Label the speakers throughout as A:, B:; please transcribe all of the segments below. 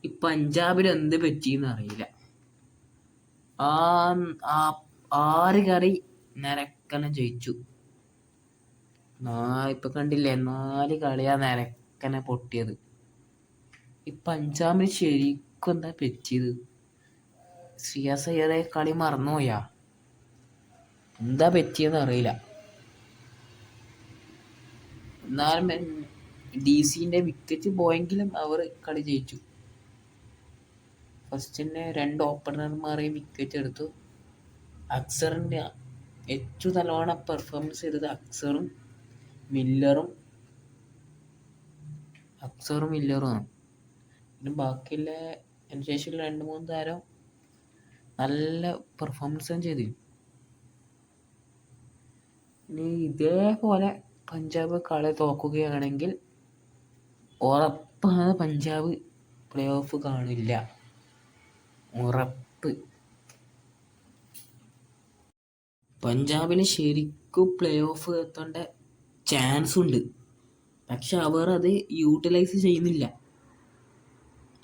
A: ഈ പഞ്ചാബിൽ എന്ത് പറ്റിയെന്ന് അറിയില്ല. ആ 6 കളി നിരക്കനെ ജയിച്ചു. ഇപ്പൊ കണ്ടില്ലേ, 4 കളിയാ നിരക്കനെ പൊട്ടിയത്. ഈ പഞ്ചാബിൽ ശരിക്കും എന്താ പറ്റിയത്? സിയാസ് അയ്യരെ കളി മറന്നുപോയാ? എന്താ പറ്റിയെന്ന് അറിയില്ല. എന്നാലും DC വിക്കറ്റ് പോയെങ്കിലും അവർ കളി ജയിച്ചു. ഫസ്റ്റിന് 2 ഓപ്പണർമാരെയും വിക്കറ്റ് എടുത്തു. അക്സറിന്റെ ഏറ്റവും നല്ലോണം പെർഫോമൻസ് ചെയ്തത് അക്സറും മില്ലറും ആണ്. പിന്നെ ബാക്കിയുള്ള അതിന് ശേഷമുള്ള 2-3 താരം നല്ല പെർഫോമൻസും ചെയ്തു. ഇനി ഇതേപോലെ പഞ്ചാബ് കളി തോക്കുകയാണെങ്കിൽ ഉറപ്പാണ് പഞ്ചാബ് പ്ലേ ഓഫ് കാണില്ല. ഉറപ്പ്. പഞ്ചാബിന് ശരിക്കും പ്ലേ ഓഫ് എത്തേണ്ട ചാൻസ് ഉണ്ട്. പക്ഷെ അവർ അത് യൂട്ടിലൈസ് ചെയ്യുന്നില്ല.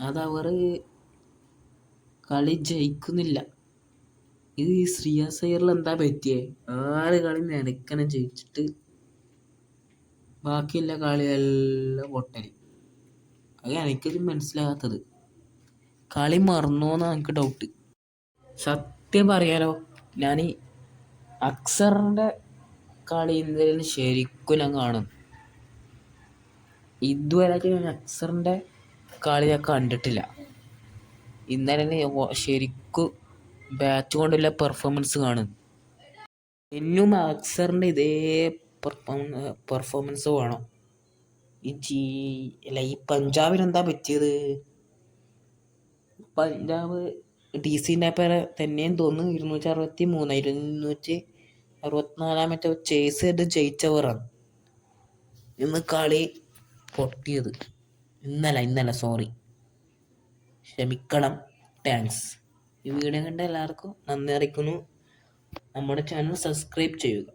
A: അതവർ കളി ജയിക്കുന്നില്ല. ഇത് ശ്രീയാസ് അയ്യറിൽ എന്താ പറ്റിയേ? 6 കളി നിരക്കനെ ജയിച്ചിട്ട് ബാക്കിയുള്ള കളിയെല്ലാം പൊട്ടല്. അത് എനിക്കത് മനസ്സിലാകാത്തത്. കളി മറന്നോന്നാണ് എനിക്ക് ഡൗട്ട്. സത്യം പറയാലോ, ഞാൻ അക്സറിന്റെ കളി എന്തായാലും ശരിക്കും ഞാൻ കാണും. ഇതുവരെ ഞാൻ അക്സറിന്റെ കളി ഞാൻ കണ്ടിട്ടില്ല. ഇന്നലെ ശരിക്കും ബാറ്റ് കൊണ്ടുള്ള പെർഫോമൻസ് കാണും. ഇന്നും അക്സറിന്റെ ഇതേ പെർഫോമൻസ് വേണം. ഈ പഞ്ചാബിന് എന്താ പറ്റിയത്? പഞ്ചാബ് DC പേരെ തന്നെയും തോന്നുന്നു 263 264 ചേസ് ചെയ്ത് ജയിച്ചവരാണ്. ഇന്ന് കളി പൊട്ടിയത്. ഇന്നലെ സോറി, ക്ഷമിക്കണം. താങ്ക്സ്. ഈ വീഡിയോ കണ്ട എല്ലാവർക്കും നന്ദി അറിയിക്കുന്നു. നമ്മുടെ ചാനൽ സബ്സ്ക്രൈബ് ചെയ്യുക.